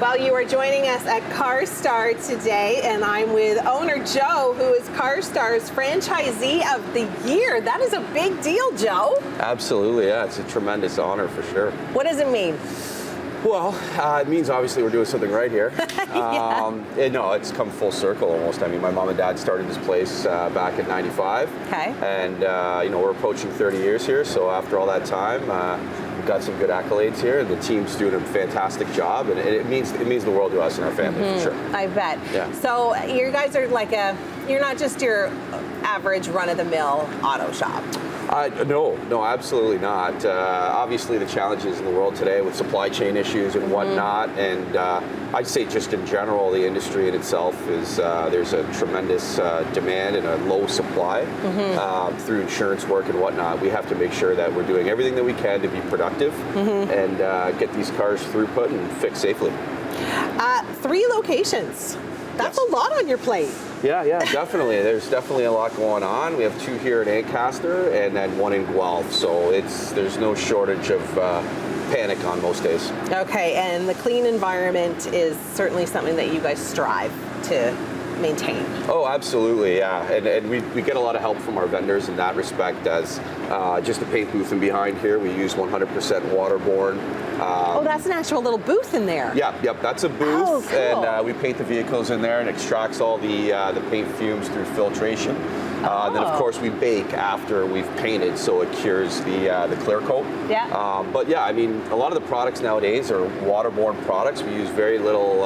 Well, you are joining us at Carstar today, and I'm with owner Joe, who is Carstar's Franchisee of the Year. That is a big deal, Joe. Absolutely, yeah. It's a tremendous honor for sure. What does it mean? Well, it means obviously we're doing something right here. Yeah. It's come full circle almost. I mean, my mom and dad started this place back in '95. Okay. And, we're approaching 30 years here, so after all that time, we've got some good accolades here, and the team's doing a fantastic job, and it means the world to us and our family, for sure. I bet. Yeah. So you guys are you're not just your average run-of-the-mill auto shop. No, absolutely not. Obviously, the challenges in the world today with supply chain issues and whatnot, and I'd say just in general, the industry in itself is there's a tremendous demand and a low supply through insurance work and whatnot. We have to make sure that we're doing everything that we can to be productive and get these cars throughput and fixed safely. 3 locations. That's Yes. a lot on your plate. Yeah, definitely. There's definitely a lot going on. We have 2 here in Ancaster and then 1 in Guelph, so there's no shortage of panic on most days. Okay, and the clean environment is certainly something that you guys strive to maintain. Oh, absolutely, yeah. And we get a lot of help from our vendors in that respect, as just the paint booth in behind here, we use 100% waterborne. Oh, that's an actual little booth in there. Yep, that's a booth, Oh, cool. and we paint the vehicles in there and extracts all the paint fumes through filtration. Then, of course, we bake after we've painted, so it cures the clear coat. Yeah. But yeah, I mean, a lot of the products nowadays are waterborne products. We use very little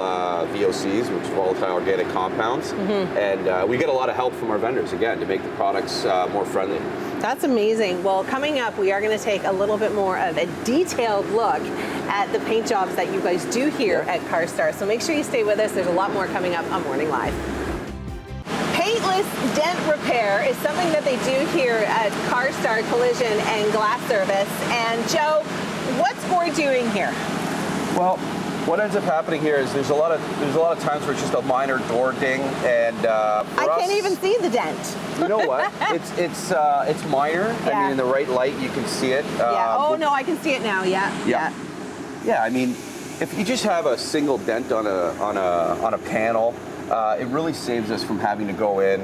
VOCs, which is volatile organic compounds, and we get a lot of help from our vendors, again, to make the products more friendly. That's amazing. Well, coming up, we are going to take a little bit more of a detailed look at the paint jobs that you guys do here at Carstar. So make sure you stay with us. There's a lot more coming up on Morning Live. Paintless dent repair is something that they do here at Carstar Collision and Glass Service. And Joe, what's Gord doing here? Well, what ends up happening here is there's a lot of times where it's just a minor door ding, and I can't even see the dent. You know what? It's minor. Yeah. I mean, in the right light, you can see it. Yeah. Oh no, I can see it now. Yeah. Yeah. I mean, if you just have a single dent on a panel, it really saves us from having to go in,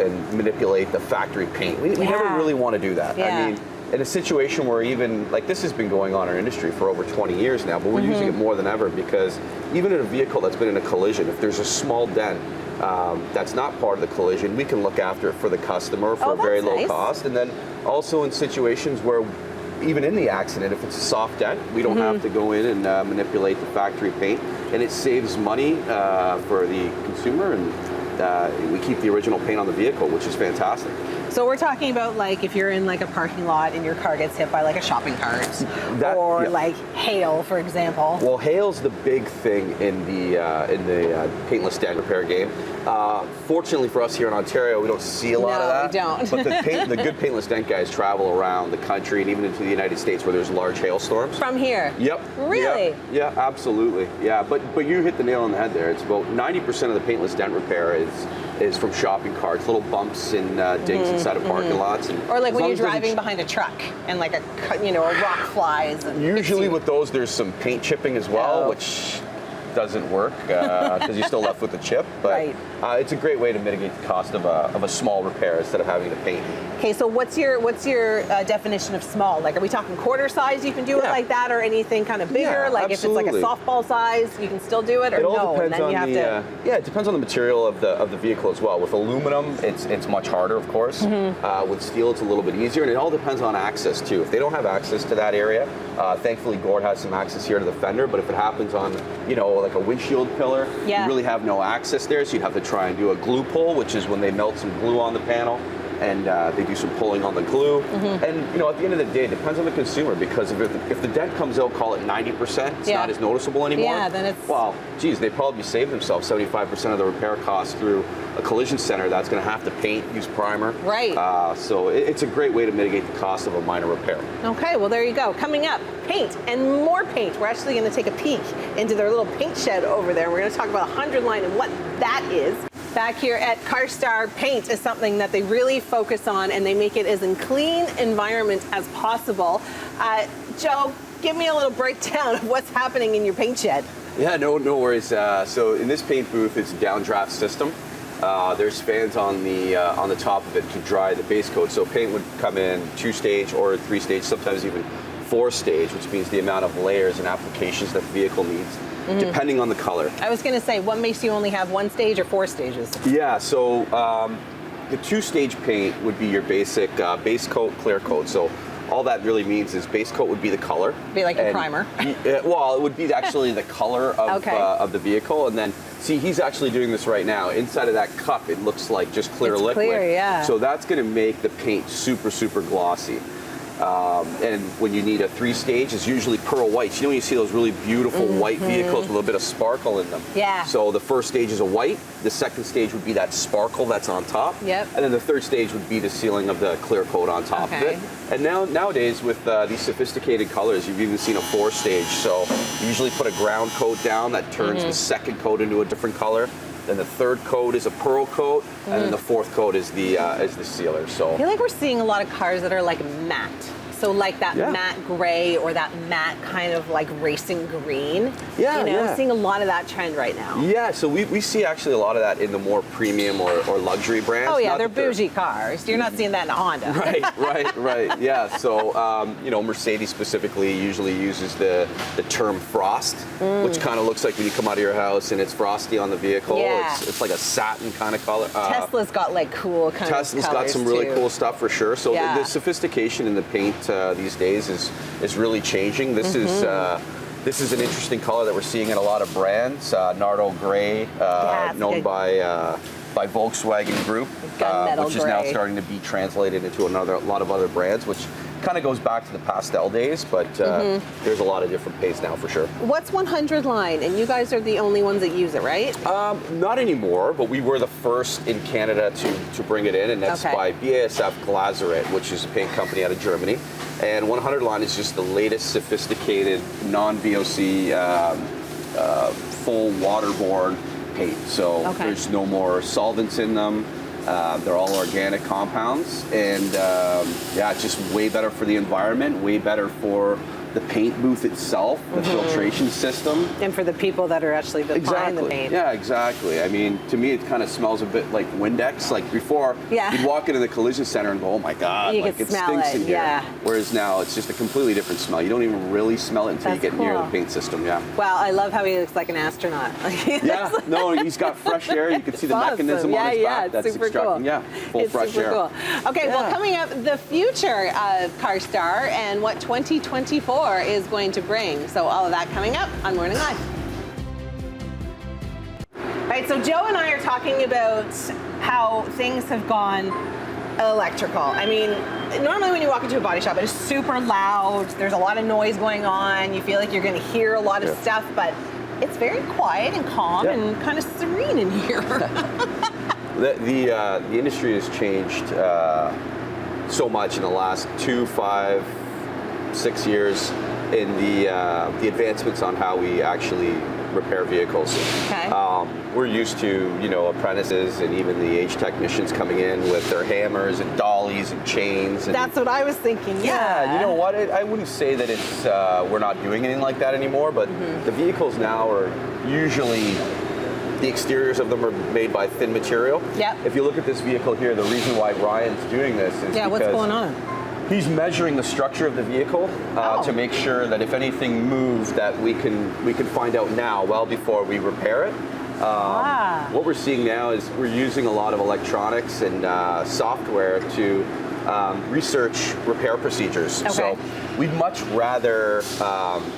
and manipulate the factory paint. We never really want to do that. Yeah. I mean, in a situation where even, like, this has been going on in our industry for over 20 years now, but we're using it more than ever, because even in a vehicle that's been in a collision, if there's a small dent that's not part of the collision, we can look after it for the customer for a very low cost. And then also in situations where, even in the accident, if it's a soft dent, we don't have to go in and manipulate the factory paint, and it saves money for the consumer, and we keep the original paint on the vehicle, which is fantastic. So we're talking about, like, if you're in like a parking lot and your car gets hit by like a shopping cart, or like hail, for example. Well, hail's the big thing in the paintless dent repair game. Fortunately for us here in Ontario, we don't see a lot of that. No, we don't. But the good paintless dent guys travel around the country and even into the United States where there's large hailstorms. From here? Yep. Really? Yep. Yeah, absolutely. Yeah, but you hit the nail on the head there. It's about 90% of the paintless dent repair is from shopping carts, little bumps and dings inside of parking lots. And or like when you're driving behind a truck and like a rock flies. And usually with those, there's some paint chipping as well, which doesn't work because you're still left with the chip. But it's a great way to mitigate the cost of a small repair instead of having to paint. Okay, so what's your definition of small? Like, are we talking quarter size? You can do it like that, or anything kind of bigger? Yeah, like absolutely. If it's like a softball size, you can still do it, or it all no? depends And then you have to. Yeah, it depends on the material of the vehicle as well. With aluminum, it's much harder, of course. With steel, it's a little bit easier, and it all depends on access too. If they don't have access to that area, thankfully Gord has some access here to the fender. But if it happens on, like a windshield pillar, you really have no access there. So you'd have to try and do a glue pull, which is when they melt some glue on the panel, and they do some pulling on the glue. And at the end of the day, it depends on the consumer, because if the dent comes out, call it 90%, it's not as noticeable anymore. Yeah, then it's... Well, geez, they probably saved themselves 75% of the repair costs through a collision center that's going to have to paint, use primer. Right. So it's a great way to mitigate the cost of a minor repair. Okay, well, there you go. Coming up, paint and more paint. We're actually going to take a peek into their little paint shed over there. We're going to talk about 100 line and what that is. Back here at Carstar, paint is something that they really focus on, and they make it as in clean environment as possible. Joe, give me a little breakdown of what's happening in your paint shed. Yeah, no worries. So in this paint booth, it's a downdraft system. There's fans on the top of it to dry the base coat. So paint would come in 2-stage or 3-stage, sometimes even 4-stage, which means the amount of layers and applications that the vehicle needs, depending on the color. I was going to say, what makes you only have 1 stage or 4 stages? Yeah, so the 2-stage paint would be your basic base coat, clear coat. So all that really means is base coat would be the color. Be like a primer. Well, it would be actually the color of, of the vehicle. And then, see, he's actually doing this right now. Inside of that cup, it looks like just clear liquid. Clear, yeah. So that's going to make the paint super, super glossy. And when you need a 3-stage, it's usually pearl whites. You know when you see those really beautiful white vehicles with a little bit of sparkle in them? Yeah. So the first stage is a white, the second stage would be that sparkle that's on top. Yep. And then the third stage would be the sealing of the clear coat on top of it. And nowadays with these sophisticated colors, you've even seen a 4-stage. So you usually put a ground coat down that turns the second coat into a different color. Then the third coat is a pearl coat, and then the fourth coat is the sealer. So I feel like we're seeing a lot of cars that are like matte. So like that matte gray or that matte kind of like racing green. Yeah, you know, seeing a lot of that trend right now. Yeah, so we see actually a lot of that in the more premium or luxury brands. Oh yeah, they're bougie cars. You're not seeing that in a Honda. Right. Yeah, so you know, Mercedes specifically usually uses the term frost, which kind of looks like when you come out of your house and it's frosty on the vehicle. Yeah. It's like a satin kind of color. Tesla's got like cool kind of colors. Tesla's got some really cool stuff for sure. So the sophistication in the paint these days is really changing. This is an interesting color that we're seeing in a lot of brands. Nardo Gray, known by Volkswagen Group, which is now starting to be translated into a lot of other brands, which kind of goes back to the pastel days, but there's a lot of different paints now for sure. What's 100 line? And you guys are the only ones that use it, right? Not anymore, but we were the first in Canada to bring it in, and that's by BASF Glazeret, which is a paint company out of Germany. And 100 line is just the latest sophisticated non-VOC full waterborne paint. So there's no more solvents in them. They're all organic compounds, and it's just way better for the environment, way better for the paint booth itself, the filtration system. And for the people that are actually behind the paint. Yeah, exactly. I mean, to me, it kind of smells a bit like Windex. Like before, you'd walk into the collision center and go, oh my God, you like can it smell stinks in here. Yeah. Whereas now, it's just a completely different smell. You don't even really smell it until you get near the paint system, Wow, I love how he looks like an astronaut. No, he's got fresh air. You can see the mechanism on his back. That's super extracting, full fresh air. Cool. Okay, well, coming up, the future of Carstar and what 2024 is going to bring. So all of that coming up on Morning Live. All right, so Joe and I are talking about how things have gone electrical. I mean, normally when you walk into a body shop, it is super loud. There's a lot of noise going on. You feel like you're going to hear a lot of stuff, but it's very quiet and calm and kind of serene in here. The industry has changed so much in the last 2, 5, 6 years in the advancements on how we actually repair vehicles. We're used to, apprentices and even the age technicians coming in with their hammers and dollies and chains. And that's what I was thinking. Yeah, you know what? I wouldn't say that it's we're not doing anything like that anymore, but the vehicles now are usually, the exteriors of them are made by thin material. If you look at this vehicle here, the reason why Ryan's doing this is because what's going on? He's measuring the structure of the vehicle to make sure that if anything moved, that we can find out now, well before we repair it. What we're seeing now is we're using a lot of electronics and software to research repair procedures. So we'd much rather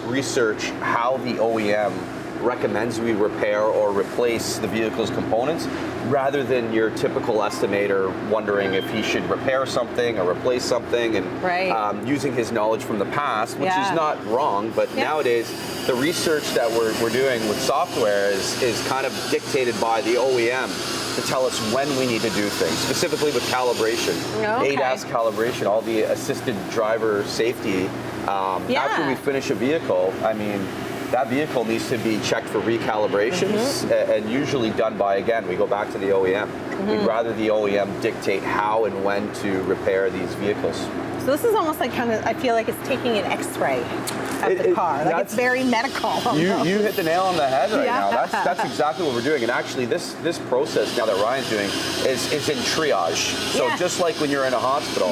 research how the OEM recommends we repair or replace the vehicle's components rather than your typical estimator wondering if he should repair something or replace something and using his knowledge from the past, which is not wrong, but nowadays the research that we're doing with software is kind of dictated by the OEM to tell us when we need to do things, specifically with calibration. ADAS calibration, all the assisted driver safety. After we finish a vehicle, I mean, that vehicle needs to be checked for recalibrations and usually done by, again, we go back to the OEM. We'd rather the OEM dictate how and when to repair these vehicles. So this is almost like I feel like it's taking an X-ray. of the car. Like it's very medical. You hit the nail on the head right Yeah. now. That's exactly what we're doing. And actually, this process now that Ryan's doing is in triage. So just like when you're in a hospital,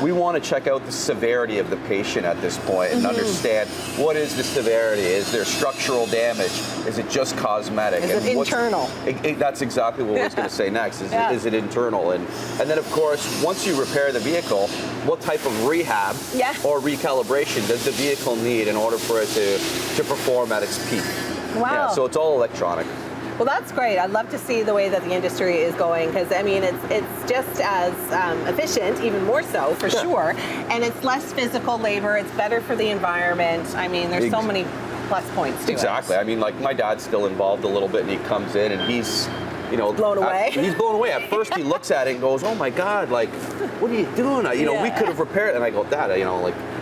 we want to check out the severity of the patient at this point and understand what is the severity. Is there structural damage? Is it just cosmetic? Is it internal? That's exactly what I was going to say next. Is it internal? And then of course, once you repair the vehicle, what type of rehab or recalibration does the vehicle need in order for it to perform at its peak? Wow. Yeah, so it's all electronic. Well, that's great. I'd love to see the way that the industry is going because, I mean, it's just as efficient, even more so, for sure. And it's less physical labor. It's better for the environment. I mean, there's so many plus points to it. Exactly. I mean, like my dad's still involved a little bit, and he comes in and he's, blown away. He's blown away. At first, he looks at it and goes, "Oh my God! Like, what are you doing? We could have repaired it." And I go, "Dad,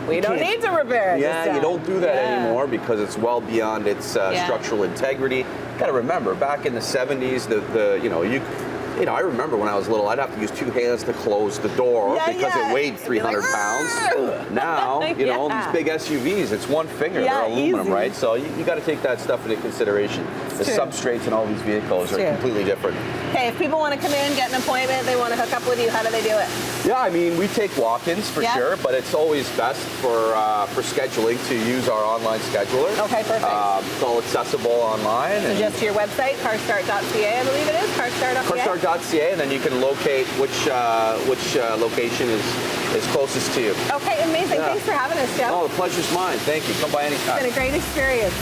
we don't need to repair it." Yeah, you don't do that anymore because it's well beyond its structural integrity. You got to remember, back in the '70s, I remember when I was little, I'd have to use two hands to close the door because it weighed 300 pounds. Now, these big SUVs, it's one finger. They're aluminum, right? So you got to take that stuff into consideration. The substrates in all these vehicles are completely different. Okay, if people want to come in, get an appointment, they want to hook up with you, how do they do it? Yeah, I mean, we take walk-ins for sure, but it's always best for scheduling to use our online scheduler. Okay, perfect. It's all accessible online. So just your website, carstar.ca, I believe it is, carstar.ca, and then you can locate which location is closest to you. Okay, amazing. Thanks for having us, Joe. Oh, the pleasure's mine. Thank you. Come by anytime. It's been a great experience.